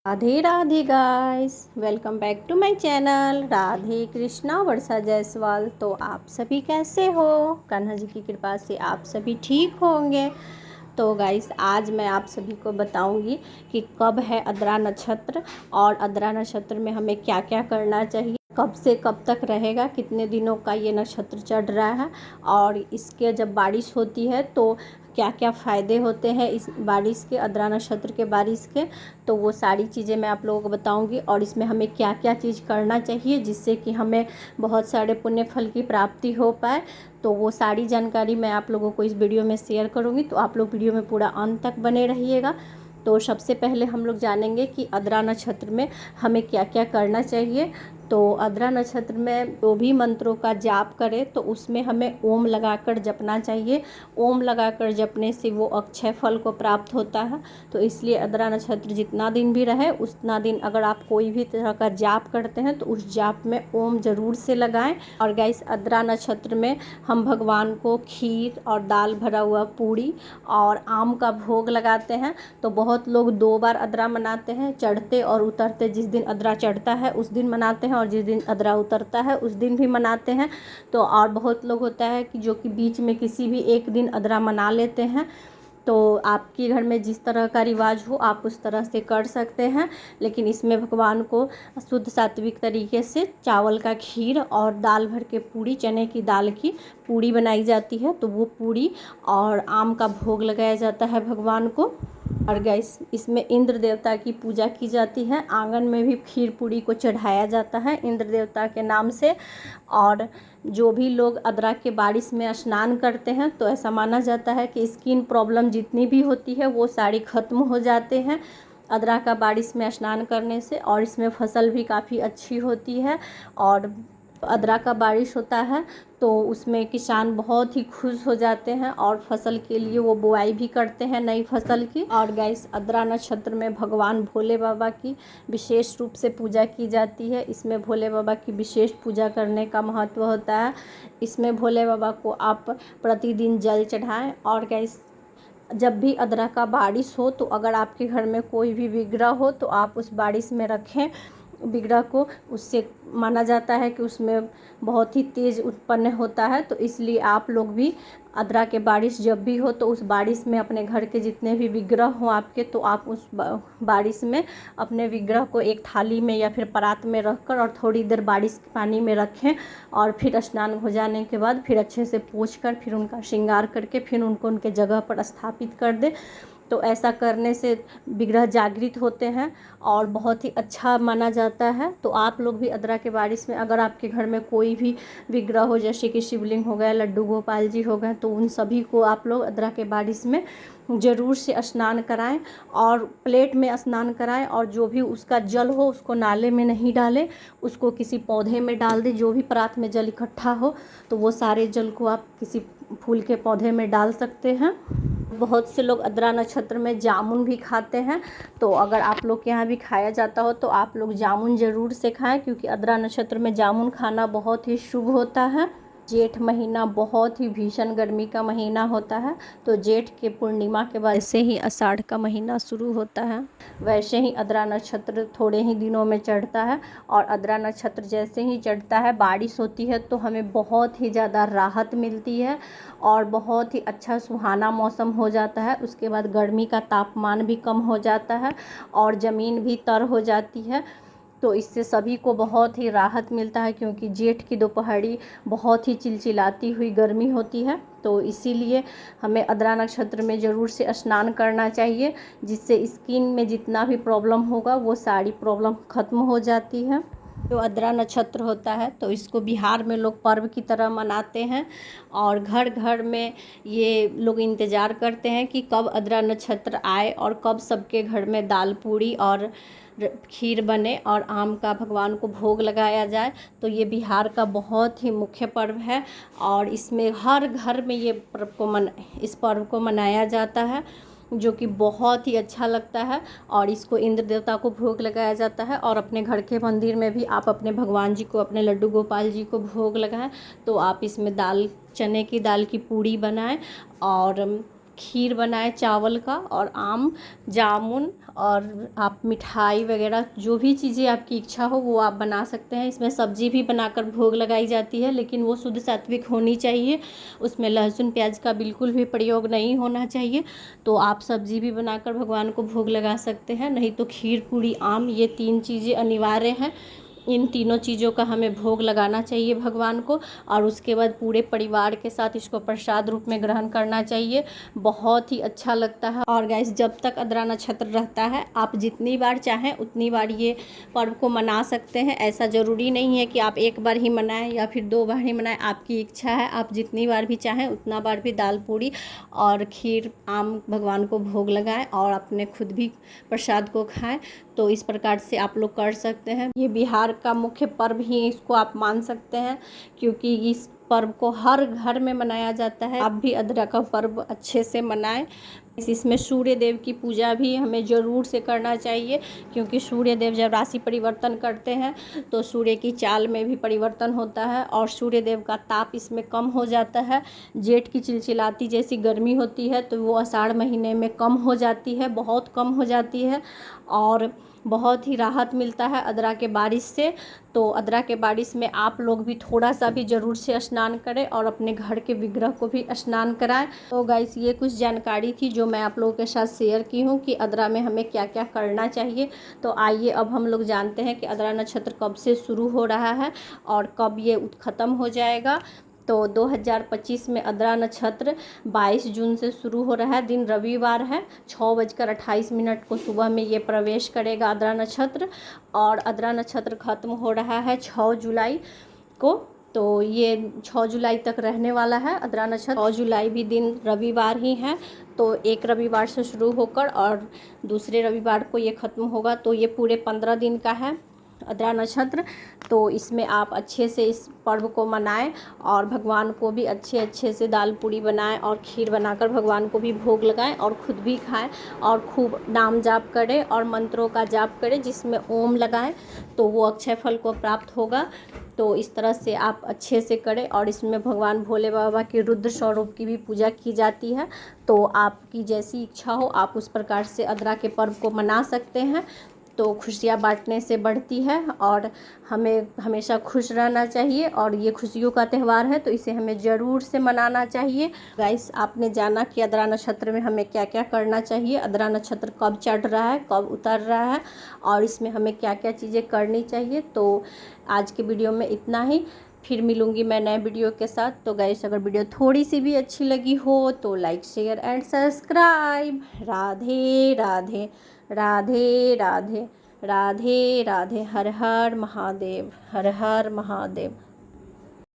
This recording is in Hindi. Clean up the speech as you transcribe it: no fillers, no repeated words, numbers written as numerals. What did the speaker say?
Radhe Radhe guys, welcome back to my channel Radhe Krishna Varsha Jaiswal. तो आप सभी कैसे हो? कान्हा जी की कृपा से आप सभी ठीक होंगे। तो गाइस, आज मैं आप सभी को बताऊंगी कि कब है आद्रा नक्षत्र और आद्रा नक्षत्र में हमें क्या क्या करना चाहिए, कब से कब तक रहेगा, कितने दिनों का ये नक्षत्र चढ़ रहा है और इसके जब बारिश होती है तो क्या क्या फ़ायदे होते हैं इस बारिश के, आद्रा नक्षत्र के बारिश के। तो वो सारी चीज़ें मैं आप लोगों को बताऊंगी और इसमें हमें क्या क्या चीज़ करना चाहिए जिससे कि हमें बहुत सारे पुण्य फल की प्राप्ति हो पाए। तो वो सारी जानकारी मैं आप लोगों को इस वीडियो में शेयर करूंगी, तो आप लोग वीडियो में पूरा अंत तक बने रहिएगा। तो सबसे पहले हम लोग जानेंगे कि आद्रा नक्षत्र में हमें क्या क्या करना चाहिए। तो आद्रा नक्षत्र में जो भी मंत्रों का जाप करें तो उसमें हमें ओम लगाकर जपना चाहिए। ओम लगाकर जपने से वो अक्षय फल को प्राप्त होता है। तो इसलिए आद्रा नक्षत्र जितना दिन भी रहे उतना दिन अगर आप कोई भी तरह का जाप करते हैं तो उस जाप में ओम ज़रूर से लगाएं। और गाइस, आद्रा नक्षत्र में हम भगवान को खीर और दाल भरा हुआ पूड़ी और आम का भोग लगाते हैं। तो बहुत लोग 2 बार आद्रा मनाते हैं, चढ़ते और उतरते। जिस दिन आद्रा चढ़ता है उस दिन मनाते हैं और जिस दिन आद्रा उतरता है उस दिन भी मनाते हैं। तो और बहुत लोग होता है कि जो कि बीच में किसी भी एक दिन आद्रा मना लेते हैं। तो आपके घर में जिस तरह का रिवाज हो आप उस तरह से कर सकते हैं, लेकिन इसमें भगवान को शुद्ध सात्विक तरीके से चावल का खीर और दाल भर के पूड़ी, चने की दाल की पूड़ी बनाई जाती है। तो वो पूड़ी और आम का भोग लगाया जाता है भगवान को। और गाइस, इसमें इंद्र देवता की पूजा की जाती है। आंगन में भी खीर पूड़ी को चढ़ाया जाता है इंद्र देवता के नाम से। और जो भी लोग आद्रा के बारिश में स्नान करते हैं तो ऐसा माना जाता है कि स्किन प्रॉब्लम जितनी भी होती है वो सारी ख़त्म हो जाते हैं आद्रा का बारिश में स्नान करने से। और इसमें फसल भी काफ़ी अच्छी होती है। और आद्रा का बारिश होता है तो उसमें किसान बहुत ही खुश हो जाते हैं और फसल के लिए वो बुआई भी करते हैं नई फसल की। और गाइस, आद्रा नक्षत्र में भगवान भोले बाबा की विशेष रूप से पूजा की जाती है। इसमें भोले बाबा की विशेष पूजा करने का महत्व होता है। इसमें भोले बाबा को आप प्रतिदिन जल चढ़ाएं। और गाइस, जब भी आद्रा का बारिश हो तो अगर आपके घर में कोई भी विग्रह हो तो आप उस बारिश में रखें विग्रह को। उससे माना जाता है कि उसमें बहुत ही तेज़ उत्पन्न होता है। तो इसलिए आप लोग भी आद्रा के बारिश जब भी हो तो उस बारिश में अपने घर के जितने भी विग्रह हों आपके, तो आप उस बारिश में अपने विग्रह को एक थाली में या फिर परात में रखकर और थोड़ी देर बारिश के पानी में रखें। और फिर स्नान हो जाने के बाद फिर अच्छे से पोंछ कर फिर उनका श्रृंगार करके फिर उनको उनके जगह पर स्थापित कर दें। तो ऐसा करने से विग्रह जागृत होते हैं और बहुत ही अच्छा माना जाता है। तो आप लोग भी आद्रा के बारिश में अगर आपके घर में कोई भी विग्रह हो, जैसे कि शिवलिंग हो गया, लड्डू गोपाल जी हो गए, तो उन सभी को आप लोग आद्रा के बारिश में ज़रूर से स्नान कराएं और प्लेट में स्नान कराएं। और जो भी उसका जल हो उसको नाले में नहीं डालें, उसको किसी पौधे में डाल दें। जो भी परात में जल इकट्ठा हो तो वो सारे जल को आप किसी फूल के पौधे में डाल सकते हैं। बहुत से लोग आद्रा नक्षत्र में जामुन भी खाते हैं। तो अगर आप लोग के यहाँ भी खाया जाता हो तो आप लोग जामुन ज़रूर से खाएं, क्योंकि आद्रा नक्षत्र में जामुन खाना बहुत ही शुभ होता है। जेठ महीना बहुत ही भीषण गर्मी का महीना होता है। तो जेठ के पूर्णिमा के बाद से ही आषाढ़ का महीना शुरू होता है, वैसे ही आद्रा नक्षत्र थोड़े ही दिनों में चढ़ता है। और आद्रा नक्षत्र जैसे ही चढ़ता है बारिश होती है तो हमें बहुत ही ज़्यादा राहत मिलती है और बहुत ही अच्छा सुहाना मौसम हो जाता है। उसके बाद गर्मी का तापमान भी कम हो जाता है और ज़मीन भी तर हो जाती है। तो इससे सभी को बहुत ही राहत मिलता है, क्योंकि जेठ की दोपहरी बहुत ही चिलचिलाती हुई गर्मी होती है। तो इसीलिए हमें आद्रा नक्षत्र में ज़रूर से स्नान करना चाहिए, जिससे स्किन में जितना भी प्रॉब्लम होगा वो सारी प्रॉब्लम ख़त्म हो जाती है। जो आद्रा नक्षत्र होता है तो इसको बिहार में लोग पर्व की तरह मनाते हैं और घर घर में ये लोग इंतज़ार करते हैं कि कब आद्रा नक्षत्र आए और कब सबके घर में दाल पूड़ी और खीर बने और आम का भगवान को भोग लगाया जाए। तो ये बिहार का बहुत ही मुख्य पर्व है और इसमें हर घर में इस पर्व को मनाया जाता है, जो कि बहुत ही अच्छा लगता है। और इसको इंद्र देवता को भोग लगाया जाता है और अपने घर के मंदिर में भी आप अपने भगवान जी को, अपने लड्डू गोपाल जी को भोग लगाएं। तो आप इसमें चने की दाल की पूड़ी बनाएं और खीर बनाएं चावल का, और आम, जामुन, और आप मिठाई वगैरह जो भी चीज़ें आपकी इच्छा हो वो आप बना सकते हैं। इसमें सब्जी भी बनाकर भोग लगाई जाती है, लेकिन वो शुद्ध सात्विक होनी चाहिए, उसमें लहसुन प्याज का बिल्कुल भी प्रयोग नहीं होना चाहिए। तो आप सब्जी भी बनाकर भगवान को भोग लगा सकते हैं, नहीं तो खीर, पूड़ी, आम, ये 3 चीज़ें अनिवार्य हैं। इन तीनों चीज़ों का हमें भोग लगाना चाहिए भगवान को, और उसके बाद पूरे परिवार के साथ इसको प्रसाद रूप में ग्रहण करना चाहिए। बहुत ही अच्छा लगता है। और गाइस, जब तक आद्रा नक्षत्र रहता है आप जितनी बार चाहें उतनी बार ये पर्व को मना सकते हैं। ऐसा ज़रूरी नहीं है कि आप एक बार ही मनाएं या फिर 2 बार ही मनाएं, आपकी इच्छा है। आप जितनी बार भी चाहें उतना बार भी दाल पूड़ी और खीर, आम भगवान को भोग लगाएं और अपने खुद भी प्रसाद को खाएं। तो इस प्रकार से आप लोग कर सकते हैं। ये बिहार का मुख्य पर्व ही इसको आप मान सकते हैं, क्योंकि इस पर्व को हर घर में मनाया जाता है। आप भी आद्रा का पर्व अच्छे से मनाएं। इसमें सूर्य देव की पूजा भी हमें ज़रूर से करना चाहिए, क्योंकि सूर्य देव जब राशि परिवर्तन करते हैं तो सूर्य की चाल में भी परिवर्तन होता है और सूर्य देव का ताप इसमें कम हो जाता है। जेठ की चिलचिलाती जैसी गर्मी होती है तो वो आषाढ़ महीने में कम हो जाती है, बहुत कम हो जाती है, और बहुत ही राहत मिलता है आद्रा के बारिश से। तो आद्रा के बारिश में आप लोग भी थोड़ा सा भी ज़रूर से स्नान करें और अपने घर के विग्रह को भी स्नान कराएं। तो गाइस, ये कुछ जानकारी थी जो मैं आप लोगों के साथ शेयर की हूँ कि आद्रा में हमें क्या क्या करना चाहिए। तो आइए अब हम लोग जानते हैं कि आद्रा नक्षत्र कब से शुरू हो रहा है और कब ये ख़त्म हो जाएगा। तो 2025 में आद्रा नक्षत्र 22 जून से शुरू हो रहा है। दिन रविवार है, 6:28 को सुबह में ये प्रवेश करेगा आद्रा नक्षत्र, और आद्रा नक्षत्र खत्म हो रहा है 6 जुलाई को। तो ये 6 जुलाई तक रहने वाला है आद्रा नक्षत्र। 6 जुलाई भी दिन रविवार ही है, तो एक रविवार से शुरू होकर और दूसरे रविवार को ये ख़त्म होगा। तो ये पूरे 15 दिन का है आद्रा नक्षत्र। तो इसमें आप अच्छे से इस पर्व को मनाएं और भगवान को भी अच्छे से दाल पूड़ी बनाएं और खीर बनाकर भगवान को भी भोग लगाएं और खुद भी खाएं, और खूब नाम जाप करें और मंत्रों का जाप करें जिसमें ओम लगाएं, तो वो अक्षय फल को प्राप्त होगा। तो इस तरह से आप अच्छे से करें, और इसमें भगवान भोले बाबा के रुद्र स्वरूप की भी पूजा की जाती है। तो आपकी जैसी इच्छा हो आप उस प्रकार से आद्रा के पर्व को मना सकते हैं। तो खुशियाँ बांटने से बढ़ती है, और हमें हमेशा खुश रहना चाहिए, और ये खुशियों का त्यौहार है तो इसे हमें ज़रूर से मनाना चाहिए। गाइस, आपने जाना कि आद्रा नक्षत्र में हमें क्या क्या करना चाहिए, आद्रा नक्षत्र कब चढ़ रहा है, कब उतर रहा है, और इसमें हमें क्या क्या चीज़ें करनी चाहिए। तो आज के वीडियो में इतना ही, फिर मिलूँगी मैं नए वीडियो के साथ। तो गाइस, अगर वीडियो थोड़ी सी भी अच्छी लगी हो तो like, share and subscribe. Radhe Radhe, Radhe Radhe, Radhe Radhe. Her her Mahadev, her her Mahadev.